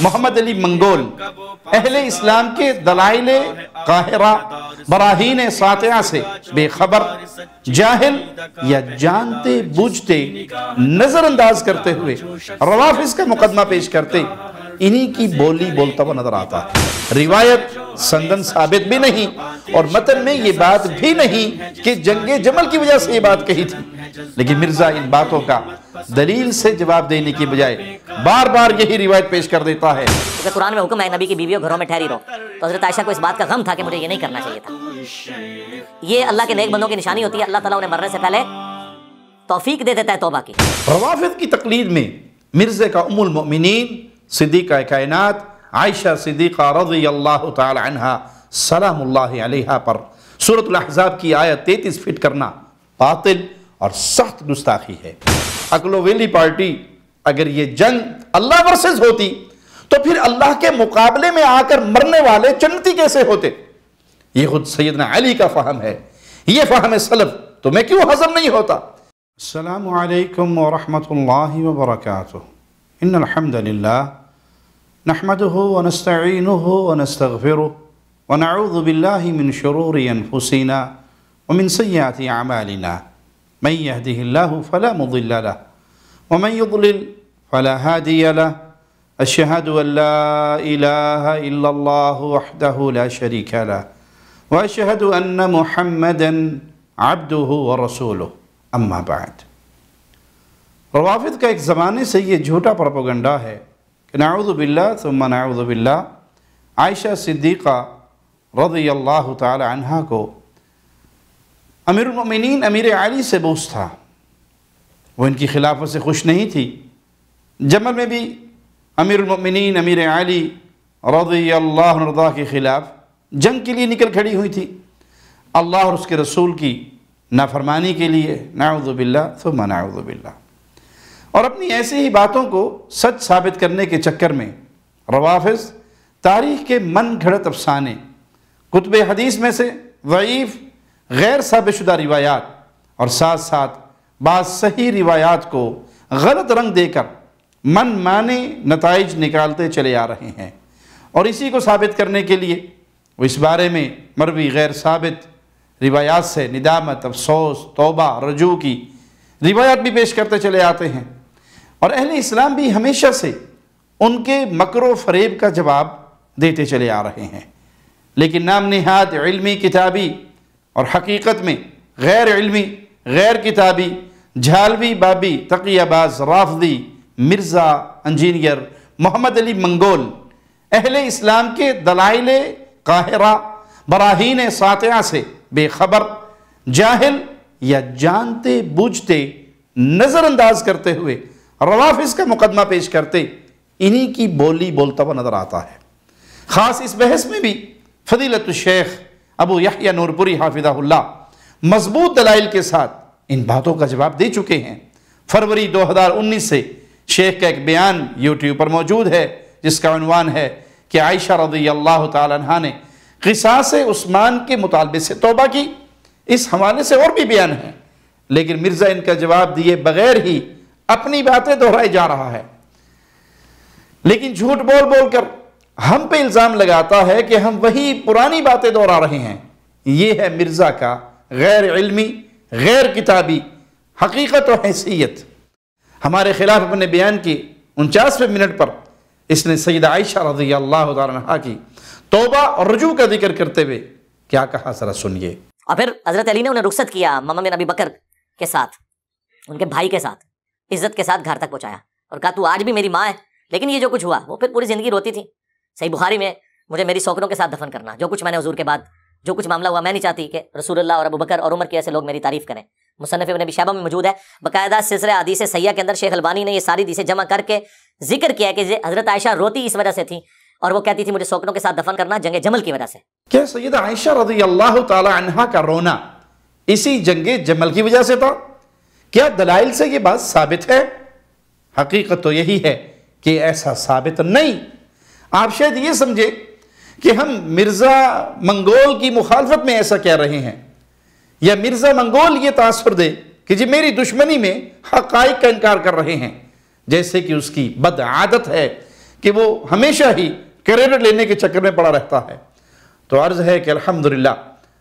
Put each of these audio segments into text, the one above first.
محمد علی منگول اہل اسلام کے دلائل قاہرہ براہین ساطعہ سے بے خبر، جاہل یا جانتے بوجھتے نظر انداز کرتے ہوئے روافض کا مقدمہ پیش کرتے، انہی کی بولی بولتا ہوا نظر آتا ہے۔ روایت سندن ثابت بھی نہیں اور متن میں یہ بات بھی نہیں کہ جنگ جمل کی وجہ سے یہ بات کہی تھی، لیکن مرزا ان باتوں کا دلیل سے جواب دینے کی بجائے بار بار یہی روایت پیش کر دیتا ہے۔ کیونکہ قرآن میں حکم ہے نبی کی بیویوں گھروں میں ٹھہری رہو، تو حضرت عائشہ کو اس بات کا غم تھا کہ مجھے یہ نہیں کرنا چاہیے تھا۔ یہ اللہ کے نیک بندوں کی نشانی ہوتی ہے، اللہ تعالیٰ انہیں مرنے سے پہلے توفیق دے دیتا ہے توبہ کی۔ روافض کی تقلید میں مرزا کا ام المؤمنین صدیقہ کائنات عائشہ صدیقہ رضی اللہ تعالی عنہ سلام اللہ علیہا پر سورۃ الاحزاب کی آیت 33 فٹ کرنا باطل اور سخت گستاخی ہے۔ عقل و ویلی پارٹی اگر یہ جنگ اللہ ورسز ہوتی تو پھر اللہ کے مقابلے میں آ کر مرنے والے جنتی کیسے ہوتے؟ یہ خود سیدنا علی کا فہم ہے، یہ فہم سلف تمہیں کیوں ہضم نہیں ہوتا؟ السلام علیکم ورحمۃ اللہ وبرکاتہ۔ ان الحمد للہ نحمده ونستعینه ونستغفره ونعوذ باللہ من شرور انفسنا ومن سیئات اعمالنا من يهده الله فلا مضل له ومن يضلل فلا هادي له أشهد أن لا إله إلا الله وحده لا شريك له وأشهد أن محمدا عبده ورسوله أما بعد۔ روافض کا ایک زمانے سے یہ جھوٹا پروپیگنڈا ہے کہ نعوذ باللہ ثم نعوذ باللہ عائشہ صدیقہ رضی اللہ تعالی عنہ کو امیر المؤمنین امیر علی سے بغض تھا، وہ ان کی خلافت سے خوش نہیں تھی۔ جمل میں بھی امیر المؤمنین امیر علی رضی اللہ عنہ کے خلاف جنگ کے لیے نکل کھڑی ہوئی تھی، اللہ اور اس کے رسول کی نافرمانی کے لیے، نعوذ باللہ ثم نعوذ باللہ۔ اور اپنی ایسی ہی باتوں کو سچ ثابت کرنے کے چکر میں روافض تاریخ کے من گھڑت افسانے، کتب حدیث میں سے ضعیف غیر ثابت شدہ روایات اور ساتھ ساتھ بعض صحیح روایات کو غلط رنگ دے کر من مانے نتائج نکالتے چلے آ رہے ہیں، اور اسی کو ثابت کرنے کے لیے وہ اس بارے میں مروی غیر ثابت روایات سے ندامت، افسوس، توبہ، رجوع کی روایات بھی پیش کرتے چلے آتے ہیں، اور اہل اسلام بھی ہمیشہ سے ان کے مکر و فریب کا جواب دیتے چلے آ رہے ہیں، لیکن نام نہاد علمی کتابی اور حقیقت میں غیر علمی غیر کتابی جھالوی بابی تقیہ باز رافضی مرزا انجینئر محمد علی منگول اہل اسلام کے دلائل قاہرہ براہین ساطعہ سے بے خبر، جاہل یا جانتے بوجھتے نظر انداز کرتے ہوئے روافض کا مقدمہ پیش کرتے، انہی کی بولی بولتا ہوا نظر آتا ہے۔ خاص اس بحث میں بھی فضیلت الشیخ ابو یحییٰ نورپوری حافظہ اللہ مضبوط دلائل کے ساتھ ان باتوں کا جواب دے چکے ہیں۔ فروری 2019 سے شیخ کا ایک بیان یوٹیوب پر موجود ہے جس کا عنوان ہے کہ عائشہ رضی اللہ تعالی عنہ نے قصاص عثمان کے مطالبے سے توبہ کی۔ اس حوالے سے اور بھی بیان ہیں، لیکن مرزا ان کا جواب دیے بغیر ہی اپنی باتیں دہرائی جا رہا ہے، لیکن جھوٹ بول بول کر ہم پہ الزام لگاتا ہے کہ ہم وہی پرانی باتیں دہرا رہے ہیں۔ یہ ہے مرزا کا غیر علمی غیر کتابی حقیقت و حیثیت۔ ہمارے خلاف اپنے بیان کی 49ویں منٹ پر اس نے سیدہ عائشہ رضی اللہ تعالی عنہا کی توبہ اور رجوع کا ذکر کرتے ہوئے کیا کہا، ذرا سنیے۔ اور پھر حضرت علی نے انہیں رخصت کیا ماما بن ابی بکر کے ساتھ، ان کے بھائی کے ساتھ، عزت کے ساتھ گھر تک پہنچایا اور کہا تو آج بھی میری ماں ہے، لیکن یہ جو کچھ ہوا وہ پھر پوری زندگی روتی تھی۔ صحیح بخاری میں مجھے میری سوکروں کے ساتھ دفن کرنا، جو کچھ میں نے حضور کے بعد جو کچھ معاملہ ہوا میں نہیں چاہتی کہ رسول اللہ اور ابو بکر اور عمر کے ایسے لوگ میری تعریف کریں۔ مصنف ابن ابی شیبہ میں موجود ہے، باقاعدہ سلسلہ حدیث صحیحہ کے اندر شیخ البانی نے یہ ساری حدیثیں جمع کر کے ذکر کیا ہے کہ حضرت عائشہ روتی اس وجہ سے تھی اور وہ کہتی تھی مجھے سوکروں کے ساتھ دفن کرنا جنگ جمل کی وجہ سے۔ کیا سیدہ عائشہ رضی اللہ تعالی عنہا کا رونا اسی جنگ جمل کی وجہ سے تھا؟ کیا دلائل سے یہ بات ثابت ہے؟ حقیقت تو یہی ہے کہ ایسا ثابت نہیں۔ آپ شاید یہ سمجھے کہ ہم مرزا منگول کی مخالفت میں ایسا کہہ رہے ہیں، یا مرزا منگول یہ تاثر دے کہ جی میری دشمنی میں حقائق کا انکار کر رہے ہیں، جیسے کہ اس کی بد عادت ہے کہ وہ ہمیشہ ہی کریڈٹ لینے کے چکر میں پڑا رہتا ہے۔ تو عرض ہے کہ الحمدللہ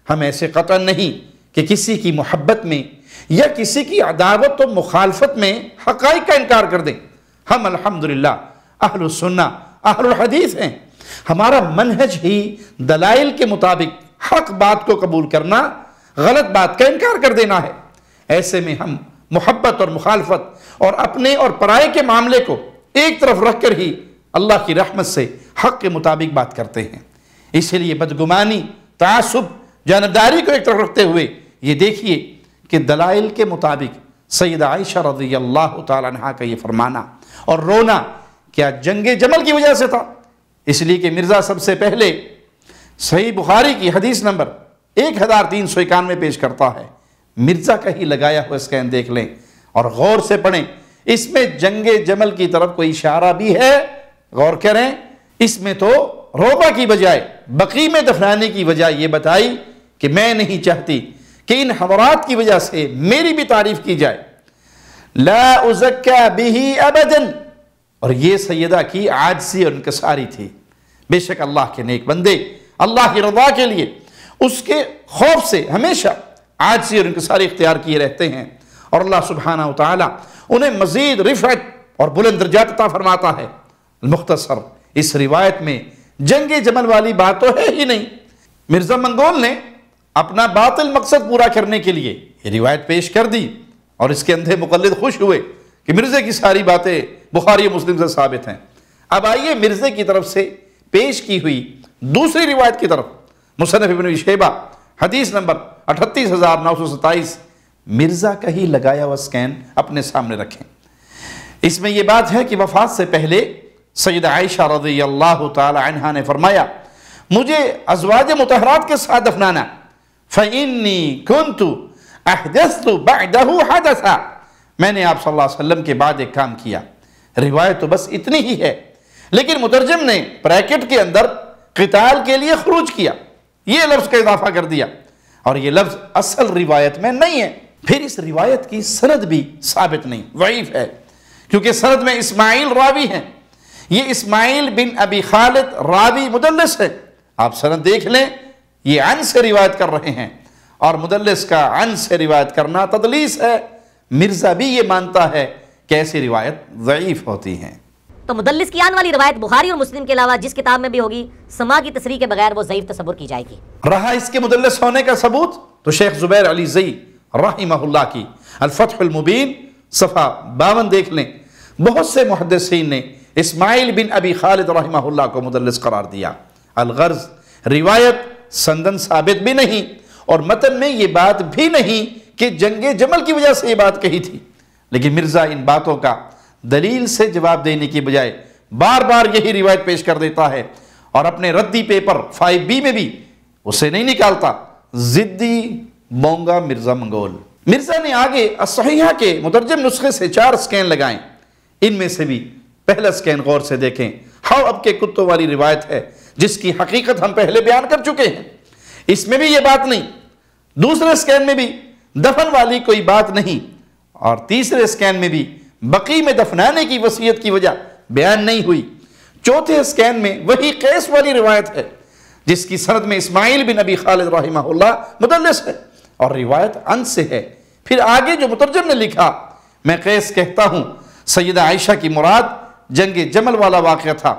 ہم ایسے قطعا نہیں کہ کسی کی محبت میں یا کسی کی عداوت و مخالفت میں حقائق کا انکار کر دیں۔ ہم الحمدللہ اہل السنہ اہل الحدیث ہیں، ہمارا منہج ہی دلائل کے مطابق حق بات کو قبول کرنا، غلط بات کا انکار کر دینا ہے۔ ایسے میں ہم محبت اور مخالفت اور اپنے اور پرائے کے معاملے کو ایک طرف رکھ کر ہی اللہ کی رحمت سے حق کے مطابق بات کرتے ہیں۔ اسی لیے بدگمانی، تعصب، جانبداری کو ایک طرف رکھتے ہوئے یہ دیکھیے کہ دلائل کے مطابق سیدہ عائشہ رضی اللہ تعالی عنہ کا یہ فرمانا اور رونا کیا جنگ جمل کی وجہ سے تھا؟ اس لیے کہ مرزا سب سے پہلے صحیح بخاری کی حدیث نمبر 1391 پیش کرتا ہے۔ مرزا کا ہی لگایا ہوا اسکین دیکھ لیں اور غور سے پڑھیں، اس میں جنگ جمل کی طرف کوئی اشارہ بھی ہے؟ غور کریں، اس میں تو روبہ کی بجائے بقیع میں دفنانے کی وجہ یہ بتائی کہ میں نہیں چاہتی کہ ان حضرات کی وجہ سے میری بھی تعریف کی جائے، لا ازکا بہی ابداً۔ اور یہ سیدہ کی عاجزی اور انکساری تھی۔ بے شک اللہ کے نیک بندے اللہ کی رضا کے لیے اس کے خوف سے ہمیشہ عاجزی اور انکساری اختیار کیے رہتے ہیں، اور اللہ سبحانہ وتعالی انہیں مزید رفعت اور بلند درجات عطا فرماتا ہے۔ مختصر اس روایت میں جنگ جمل والی بات تو ہے ہی نہیں۔ مرزا منگول نے اپنا باطل مقصد پورا کرنے کے لیے یہ روایت پیش کر دی اور اس کے اندھے مقلد خوش ہوئے کہ مرزے کی ساری باتیں بخاری و مسلم سے ثابت ہیں۔ اب آئیے مرزے کی طرف سے پیش کی ہوئی دوسری روایت کی طرف۔ مصنف ابن ابی شیبہ حدیث نمبر 38927، مرزا کا ہی لگایا ہوا اسکین اپنے سامنے رکھیں۔ اس میں یہ بات ہے کہ وفات سے پہلے سیدہ عائشہ رضی اللہ تعالی عنہا نے فرمایا مجھے ازواج مطہرات کے ساتھ دفنانا، فَإِنِّي كُنْتُ أَحْدَثْتُ بَعْدَهُ حَدَثًا، میں نے آپ صلی اللہ علیہ وسلم کے بعد ایک کام کیا۔ روایت تو بس اتنی ہی ہے، لیکن مترجم نے بریکٹ کے اندر قتال کے لیے خروج کیا، یہ لفظ کا اضافہ کر دیا، اور یہ لفظ اصل روایت میں نہیں ہے۔ پھر اس روایت کی سند بھی ثابت نہیں، ضعیف ہے، کیونکہ سند میں اسماعیل راوی ہیں۔ یہ اسماعیل بن ابی خالد راوی مدلس ہے، آپ سند دیکھ لیں، یہ عن سے روایت کر رہے ہیں، اور مدلس کا عن سے روایت کرنا تدلیس ہے۔ مرزا بھی یہ مانتا ہے کہ ایسی روایت ضعیف ہوتی ہیں۔ تو مدلس کی آن والی روایت بخاری اور مسلم کے علاوہ جس کتاب میں بھی ہوگی، سما کی تصریح کے بغیر وہ ضعیف تصور کی جائے گی۔ رہا اس کے مدلس ہونے کا ثبوت تو شیخ زبیر علی زئی رحمہ اللہ کی الفتح المبین صفحہ 52 دیکھ لیں۔ بہت سے محدثین نے اسماعیل بن ابی خالد رحمہ اللہ کو مدلس قرار دیا۔ الغرض روایت سندن ثابت بھی نہیں، اور متن میں یہ بات بھی نہیں کہ جنگ جمل کی وجہ سے یہ بات کہی تھی، لیکن مرزا ان باتوں کا دلیل سے جواب دینے کی بجائے بار بار یہی روایت پیش کر دیتا ہے، اور اپنے ردی پیپر 5B میں بھی اسے نہیں نکالتا۔ ضدی بونگا مرزا منگول۔ مرزا نے آگے الصحیحہ کے مترجم نسخے سے 4 اسکین لگائیں، ان میں سے بھی پہلا اسکین غور سے دیکھیں، ہاؤ اب کے کتوں والی روایت ہے جس کی حقیقت ہم پہلے بیان کر چکے ہیں، اس میں بھی یہ بات نہیں۔ دوسرے اسکین میں بھی دفن والی کوئی بات نہیں، اور تیسرے اسکین میں بھی بقیع میں دفنانے کی وصیت کی وجہ بیان نہیں ہوئی۔ چوتھے اسکین میں وہی قیس والی روایت ہے جس کی سند میں اسماعیل بن ابی خالد رحمہ اللہ مدلس ہے، اور روایت عن سے ہے۔ پھر آگے جو مترجم نے لکھا، میں قیس کہتا ہوں سیدہ عائشہ کی مراد جنگ جمل والا واقعہ تھا،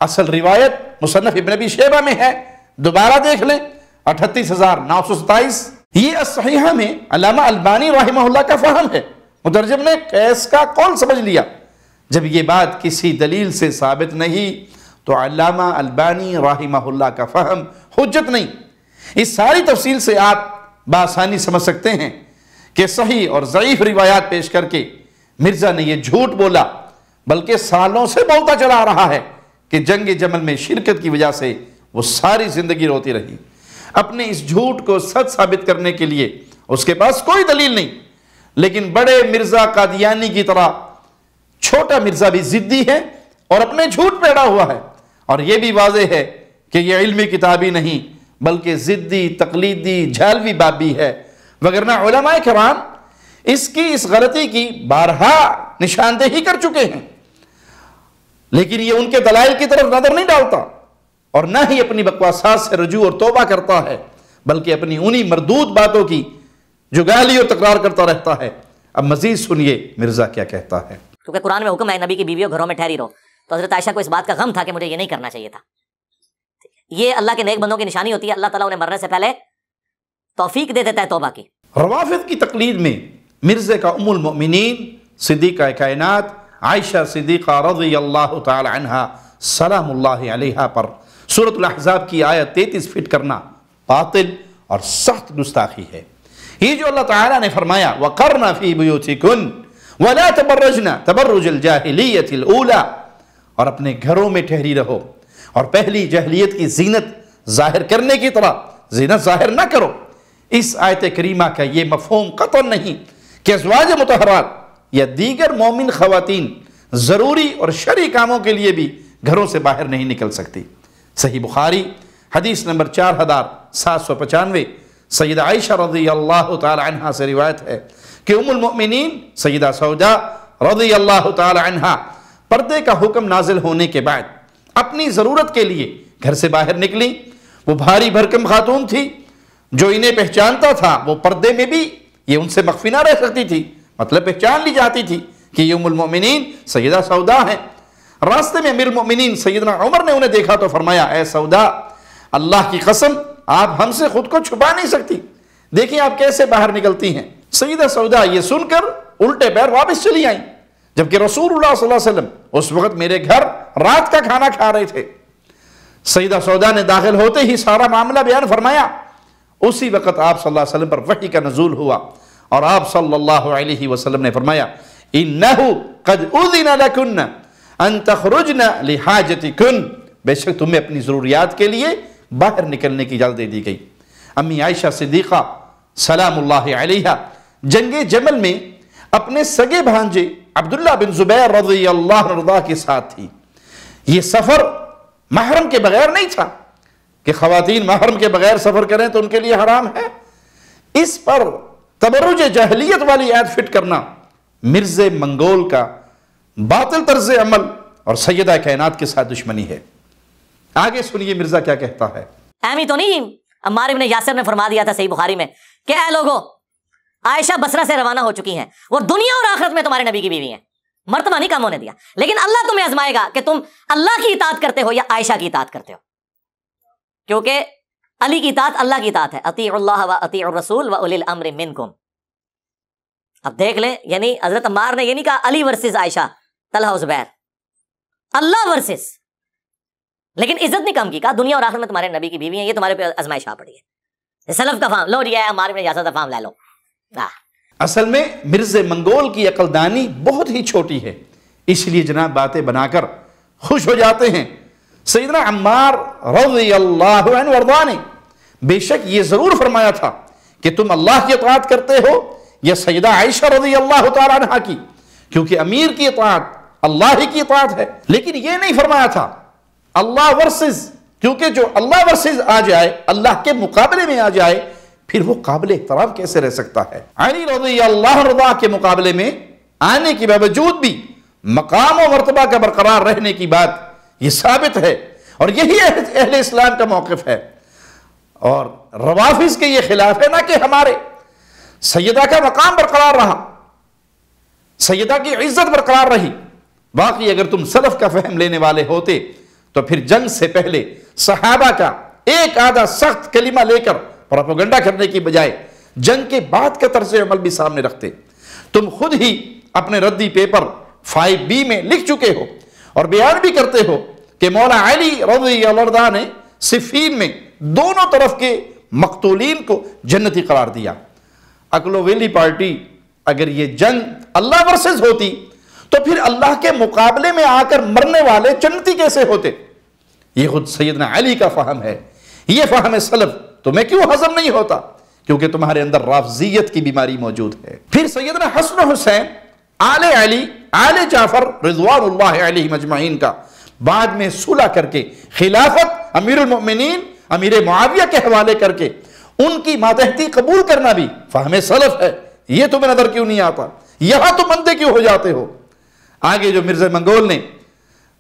اصل روایت مصنف ابن ابی شیبہ میں ہے، دوبارہ دیکھ لیں 38927۔ یہ الصحیحہ میں علامہ البانی رحمہ اللہ کا فہم ہے، مترجم نے قیس کا قول سمجھ لیا۔ جب یہ بات کسی دلیل سے ثابت نہیں تو علامہ البانی رحمہ اللہ کا فہم حجت نہیں۔ اس ساری تفصیل سے آپ بآسانی سمجھ سکتے ہیں کہ صحیح اور ضعیف روایات پیش کر کے مرزا نے یہ جھوٹ بولا، بلکہ سالوں سے بولتا چلا آ رہا ہے کہ جنگ جمل میں شرکت کی وجہ سے وہ ساری زندگی روتی رہی۔ اپنے اس جھوٹ کو سچ ثابت کرنے کے لیے اس کے پاس کوئی دلیل نہیں، لیکن بڑے مرزا قادیانی کی طرح چھوٹا مرزا بھی ضدی ہے اور اپنے جھوٹ پہ اڑا ہوا ہے، اور یہ بھی واضح ہے کہ یہ علمی کتابی نہیں بلکہ ضدی تقلیدی جھالوی باب بھی ہے، وگرنہ علماء کرام اس غلطی کی بارہا نشاندہی کر چکے ہیں۔ لیکن یہ ان کے دلائل کی طرف نظر نہیں ڈالتا اور نہ ہی اپنی بکواسات سے رجوع اور توبہ کرتا ہے، بلکہ اپنی انہی مردود باتوں کی جو گالی اور تکرار کرتا رہتا ہے۔ اب مزید سنیے مرزا کیا کہتا ہے۔ کیونکہ قرآن میں حکم ہے نبی کی بیویوں گھروں میں ٹھہری رہو، تو حضرت عائشہ کو اس بات کا غم تھا کہ مجھے یہ نہیں کرنا چاہیے تھا۔ یہ اللہ کے نیک بندوں کی نشانی ہوتی ہے، اللہ تعالیٰ انہیں مرنے سے پہلے توفیق دے دیتا ہے توبہ کی۔ روافض کی تقلید میں مرزے کا ام المؤمنین صدیقہ کائنات عائشہ صدیقہ رضی اللہ تعالی عنہا سلام اللہ علیہا پر سورۃ الاحزاب کی آیت 33 فٹ کرنا باطل اور سخت گستاخی ہے۔ یہ جو اللہ تعالیٰ نے فرمایا وَقَرْنَ فِي بُيُوتِكُنَّ وَلَا تَبَرَّجْنَ تَبَرُّجَ الْجَاهِلِيَّةِ الْأُولَى، اور اپنے گھروں میں ٹھہری رہو اور پہلی جاہلیت کی زینت ظاہر کرنے کی طرح زینت ظاہر نہ کرو۔ اس آیت کریمہ کا یہ مفہوم قطعاً نہیں کہ ازواج مطہرات یا دیگر مومن خواتین ضروری اور شرعی کاموں کے لیے بھی گھروں سے باہر نہیں نکل سکتی۔ صحیح بخاری حدیث نمبر 4795 سیدہ عائشہ رضی اللہ تعالی عنہا سے روایت ہے کہ ام المؤمنین سیدہ سودا رضی اللہ تعالی عنہا پردے کا حکم نازل ہونے کے بعد اپنی ضرورت کے لیے گھر سے باہر نکلی۔ وہ بھاری بھرکم خاتون تھی، جو انہیں پہچانتا تھا وہ پردے میں بھی یہ ان سے مخفی نہ رہ سکتی تھی، مطلب پہچان لی جاتی تھی کہ یہ ام المؤمنین سیدہ سودا ہیں۔ راستے میں امیر المؤمنین سیدنا عمر نے انہیں دیکھا تو فرمایا اے سودا، اللہ کی قسم آپ ہم سے خود کو چھپا نہیں سکتی، دیکھیں آپ کیسے باہر نکلتی ہیں۔ سیدہ سودا یہ سن کر الٹے پیر واپس چلی آئیں، جبکہ رسول اللہ صلی اللہ علیہ وسلم اس وقت میرے گھر رات کا کھانا کھا رہے تھے۔ سیدہ سودا نے داخل ہوتے ہی سارا معاملہ بیان فرمایا۔ اسی وقت آپ صلی اللہ علیہ وسلم پر وحی کا نزول ہوا اور آپ صلی اللہ علیہ وسلم نے فرمایا اِنَّهُ قَدْ أُذِنَ لَكُنَّ أَن تَخْرُجْنَ لِحَاجَتِكُنْ، بے شک تمہیں اپنی ضروریات کے لیے باہر نکلنے کی اجازت دے دی گئی۔ امی عائشہ صدیقہ سلام اللہ علیہا جنگ جمل میں اپنے سگے بھانجے عبداللہ بن زبیر رضی اللہ عنہ کے ساتھ تھی۔ یہ سفر محرم کے بغیر نہیں تھا کہ خواتین محرم کے بغیر سفر کریں تو ان کے لیے حرام ہے۔ اس پر تبرج جاہلیت والی آیت فٹ کرنا مرزے منگول کا باطل طرز عمل اور سیدہ کائنات کے ساتھ دشمنی ہے۔ آگے سنیے مرزا کیا کہتا ہے۔ اہمی تو نہیں، عمار ابن یاسر نے فرما دیا تھا صحیح بخاری میں کہ اے لوگو، عائشہ بصرہ سے روانہ ہو چکی ہیں، وہ دنیا اور آخرت میں تمہارے نبی کی بیوی ہیں، مرتبہ نہیں کم ہونے دیا، لیکن اللہ تمہیں آزمائے گا کہ تم اللہ کی اطاعت کرتے ہو یا عائشہ کی اطاعت کرتے ہو، کیونکہ علی کی اطاعت اللہ کی اطاعت ہے، اطیعوا اللہ و اطیعوا الرسول و اولی الامر منکم۔ اب دیکھ لیں، یعنی حضرت عمار نے یہ نہیں کہا علی ورسز عائشہ طلحہ و زبیر، اللہ ورسز، لیکن عزت نہیں کم کی، کہا دنیا اور آخرت میں تمہارے نبی کی بیوی ہیں، یہ تمہارے پہ آزمائش آ پڑی ہے۔ سلف کا فام لو، یہ عمار ابن یاسر کا فام لے لو۔ اصل میں مرزے منگول کی عقل دانی بہت ہی چھوٹی ہے، اس لیے جناب باتیں بنا کر خوش ہو جاتے ہیں۔ سیدنا عمار رضی اللہ عنہ وارضاہ نے بے شک یہ ضرور فرمایا تھا کہ تم اللہ کی اطاعت کرتے ہو یا سیدہ عائشہ رضی اللہ تعالی عنہ کی، کیونکہ امیر کی اطاعت اللہ ہی کی اطاعت ہے، لیکن یہ نہیں فرمایا تھا اللہ ورسز، کیونکہ جو اللہ ورسز آ جائے، اللہ کے مقابلے میں آ جائے، پھر وہ قابل احترام کیسے رہ سکتا ہے۔ علی رضی اللہ عنہ کے مقابلے میں آنے کے باوجود بھی مقام و مرتبہ کا برقرار رہنے کی بات یہ ثابت ہے، اور یہی اہل اسلام کا موقف ہے، اور روافض کے یہ خلاف ہے نا کہ ہمارے سیدہ کا مقام برقرار رہا، سیدہ کی عزت برقرار رہی۔ باقی اگر تم سلف کا فہم لینے والے ہوتے تو پھر جنگ سے پہلے صحابہ کا ایک آدھا سخت کلمہ لے کر پروپیگنڈا کرنے کی بجائے جنگ کے بعد کا طرز عمل بھی سامنے رکھتے۔ تم خود ہی اپنے ردی پیپر 5B میں لکھ چکے ہو اور بیان بھی کرتے ہو کہ مولا علی رضی اللہ عنہ نے صفین میں دونوں طرف کے مقتولین کو جنتی قرار دیا۔ اکلو ویلی پارٹی اگر یہ جنگ اللہ ورسز ہوتی تو پھر اللہ کے مقابلے میں آ کر مرنے والے جنتی کیسے ہوتے؟ یہ خود سیدنا علی کا فہم ہے، یہ فہم سلف تمہیں کیوں ہضم نہیں ہوتا؟ کیونکہ تمہارے اندر رافضیت کی بیماری موجود ہے۔ پھر سیدنا حسن و حسین آل علی آل جعفر رضوان اللہ علیہ مجمعین کا بعد میں صلح کر کے خلافت امیر المؤمنین امیر معاویہ کے حوالے کر کے ان کی ماتحتی قبول کرنا بھی فہم سلف ہے، یہ تمہیں نظر کیوں نہیں آتا؟ یہاں تم اندھے کیوں ہو جاتے ہو؟ آگے جو مرزا منگول نے